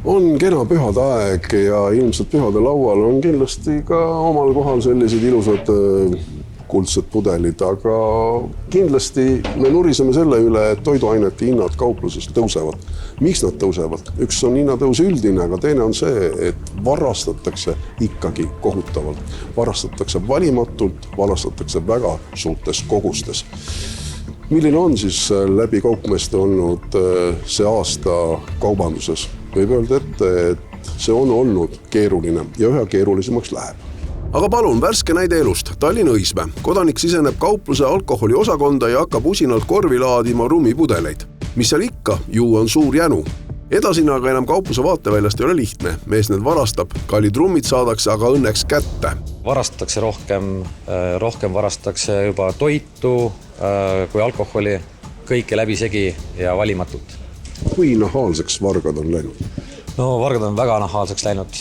On kena pühade aeg ja ilmselt pühade laual on kindlasti ka omal kohal sellised ilusad kuldsed pudelid, aga kindlasti me nuriseme selle üle, et toiduainete hinnad kaupluses tõusevad. Miks nad tõusevad? Üks on hinnatõus üldine, aga teine on see, et varastatakse ikkagi kohutavalt. Varastatakse valimatult, varastatakse väga suurtes kogustes. Milline on siis läbi kaupmeeste olnud see aasta kaubanduses? Võib öelda ette, et see on olnud keeruline ja üha keerulisemaks läheb. Aga palun, värske näide elust. Tallinna Õismäe. Kodanik siseneb kaupluse alkoholi osakonda ja hakkab usinalt korvi laadima rummipudeleid. Mis seal ikka, ju on suur jänu. Edasina aga enam kaupluse vaateväljast ei ole lihtne. Mees need varastab, kallid rummid saadakse aga õnneks kätte. Varastatakse rohkem varastatakse juba toitu kui alkoholi, kõike läbisegi ja valimatult. Kui nahaalseks vargad on läinud? No vargad on väga nahaalseks läinud.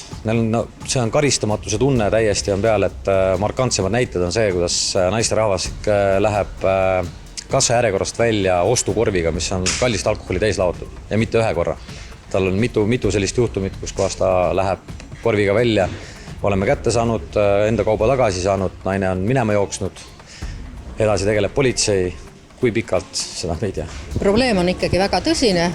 See on karistamatuse tunne täiesti on peal, et markantsemad näited on see, kuidas naisterahvas läheb kassa järjekorrast välja ostukorviga, mis on kallist alkoholi täis laotud ja mitte ühe korra. Tal on mitu sellist juhtumit, kus kohas ta läheb korviga välja. Oleme kätte saanud, enda kauba tagasi saanud, naine on minema jooksnud. Edasi tegeleb politsei, kui pikalt, seda me ei tea. Probleem on ikkagi väga tõsine,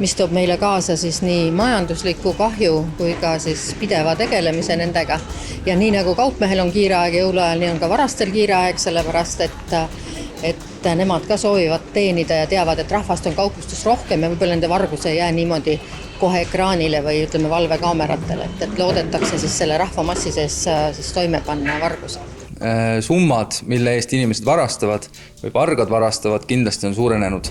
mis toob meile kaasa siis nii majandusliku kahju kui ka siis pideva tegelemise nendega. Ja nii nagu kaupmehel on kiire aeg jõuluajal, nii on ka varastel kiire aeg, sellepärast et nemad ka soovivad teenida ja teavad, et rahvast on kauplustes rohkem ja võib-olla nende vargus ei jää niimoodi kohe ekraanile või ütleme valvekaameratele, et loodetakse siis selle rahvamassi sees siis toime panna varguse. Summad, mille eest inimesed varastavad või vargad varastavad, kindlasti on suurenenud.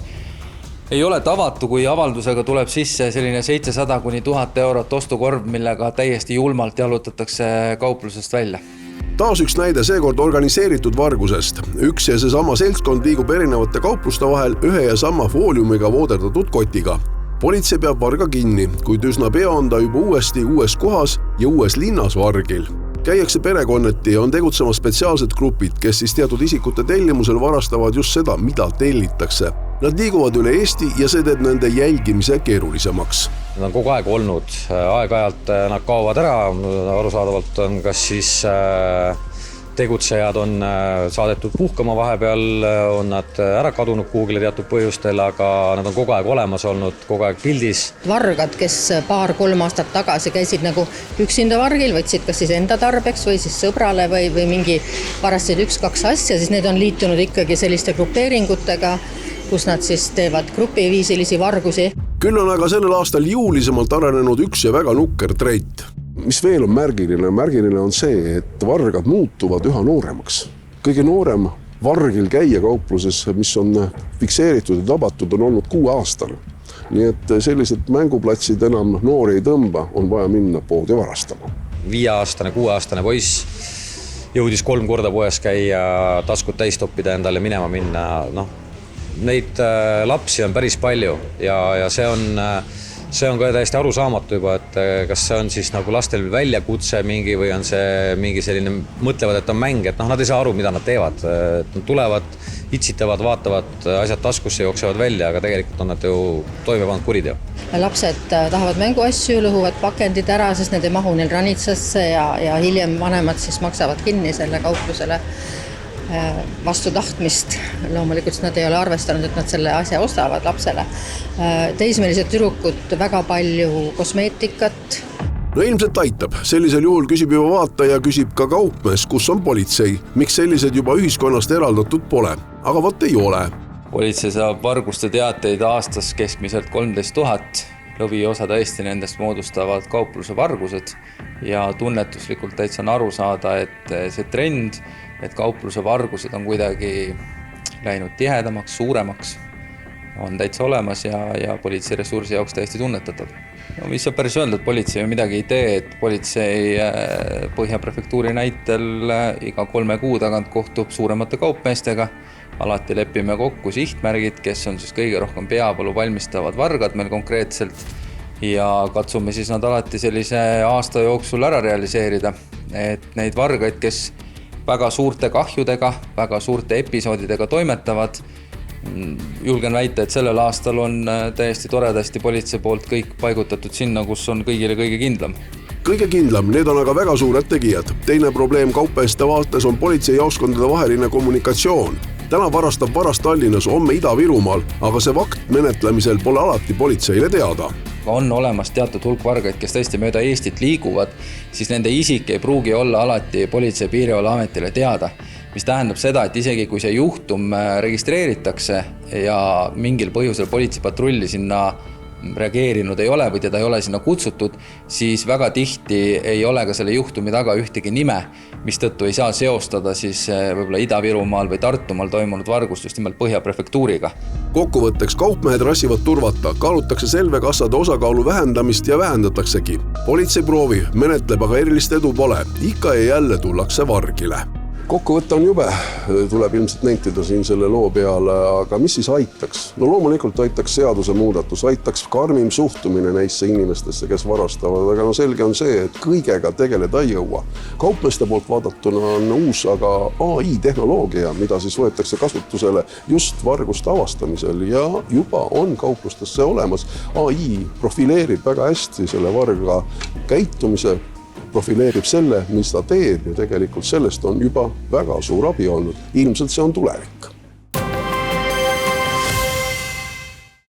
Ei ole tavatu, kui avaldusega tuleb sisse selline 700 kuni 1000 eurot ostukorv, millega täiesti julmalt jalutatakse kauplusest välja. Taas üks näide seekord organiseeritud vargusest. Üks ja seesama seltskond liigub erinevate kaupluste vahel ühe ja sama fooliumiga vooderdatud kotiga. Politsei peab varga kinni, kuid üsna pea on ta juba uues kohas ja uues linnas vargil. Käiakse perekonneti ja on tegutsemas spetsiaalsed grupid, kes siis teatud isikute tellimusel varastavad just seda, mida tellitakse. Nad liiguvad üle Eesti ja see teeb nende jälgimise keerulisemaks. Nad on kogu aeg olnud. Aeg-ajalt nad kaovad ära. Arusaadavalt on kas siis tegutsejad on saadetud puhkama vahepeal, on nad ära kadunud kuhugile teatud põhjustel, aga nad on kogu aeg olemas olnud, kogu aeg pildis. Vargad, kes 2-3 aastat tagasi käisid nagu üksinda vargil, võtsid kas siis enda tarbeks või siis sõbrale või mingi varastasid 1-2 asja, siis need on liitunud ikkagi selliste grupeeringutega, kus nad siis teevad grupiviisilisi vargusi. Küll on aga sellel aastal juulisemalt arenenud üks ja väga nukker treit. Mis veel on märgiline? Märgiline on see, et vargad muutuvad üha nooremaks. Kõige noorem vargil käia kaupluses, mis on fikseeritud ja tabatud, on olnud 6-aastane. Nii et sellised mänguplatsid enam noori ei tõmba, on vaja minna poodi varastama. 5-aastane, 6-aastane poiss jõudis 3 korda poes käia, taskut täis toppida endale minema minna. Neid lapsi on päris palju ja see on ka täiesti arusaamatu juba, et kas see on siis nagu lastel väljakutse mingi või on see mingi selline, mõtlevad, et on mäng, et nad ei saa aru, mida nad teevad. Nad tulevad, itsitavad, vaatavad, asjad taskusse jooksevad välja, aga tegelikult on nad ju toime pannud kuriteo. Lapsed tahavad mänguasju, lõhuvad pakendid ära, sest need ei mahu neil ranitsasse ja hiljem vanemad siis maksavad kinni selle kauplusele vastu tahtmist. Loomulikult nad ei ole arvestanud, et nad selle asja ostavad lapsele. Teismelised tüdrukud väga palju kosmeetikat. No ilmselt aitab. Sellisel juhul küsib juba vaataja, küsib ka kaupmees, kus on politsei. Miks sellised juba ühiskonnast eraldatud pole? Aga vot ei ole. Politsei saab varguste teateid aastas keskmiselt 13 000. Lõviosa tõesti nendest moodustavad kaupluse vargused ja tunnetuslikult täitsa on aru saada, et see trend, et kaupluse vargused on kuidagi läinud tihedamaks, suuremaks, on täitsa olemas ja politsei ressursi jaoks täiesti tunnetatav. No, mis on päris öelda, et politsei midagi ei tee, et politsei Põhjaprefektuuri näitel iga 3 kuu tagant kohtub suuremate kaupmeestega. Alati lepime kokku sihtmärgid, kes on siis kõige rohkem peavalu valmistavad vargad meil konkreetselt ja katsume siis nad alati sellise aasta jooksul ära realiseerida, et neid vargaid, kes väga suurte kahjudega, väga suurte episoodidega toimetavad, julgen väita, et sellel aastal on täiesti toredasti politsei poolt kõik paigutatud sinna, kus on kõigile kõige kindlam. Kõige kindlam, need on aga väga suured tegijad. Teine probleem kaupmeeste vaates on politseijaoskondade vaheline kommunikatsioon. Täna varastab varast Tallinnas, homme Ida-Virumaal, aga see vakt menetlemisel pole alati politseile teada. On olemas teatud hulk vargaid, kes tõesti mööda Eestit liiguvad, siis nende isik ei pruugi olla alati Politsei- ja Piirivalveametile teada, mis tähendab seda, et isegi kui see juhtum registreeritakse ja mingil põhjusel politseipatrulli sinna reageerinud ei ole või teda ei ole sinna kutsutud, siis väga tihti ei ole ka selle juhtumi taga ühtegi nime, mistõttu ei saa seostada siis võib-olla Ida-Virumaal või Tartumaal toimunud vargust just nimelt Põhja prefektuuriga. Kokkuvõtteks kaupmehed rassivad turvata, kaalutakse selvekassade osakaalu vähendamist ja vähendataksegi. Politsei proovib, menetleb, aga erilist edu pole. Ikka ja jälle tullakse vargile. Kokkuvõte on jube, tuleb ilmselt nentida siin selle loo peale, aga mis siis aitaks? No loomulikult aitaks seaduse muudatus, aitaks karmim suhtumine neisse inimestesse, kes varastavad, aga no selge on see, et kõigega tegeleda ei jõua. Kaupmeeste poolt vaadatuna on uus aga AI-tehnoloogia, mida siis võetakse kasutusele just varguste avastamisel ja juba on kauplustesse olemas. AI profileerib väga hästi selle varga käitumise, profileerib selle, mis ta teeb ja tegelikult sellest on juba väga suur abi olnud. Ilmselt see on tulevik.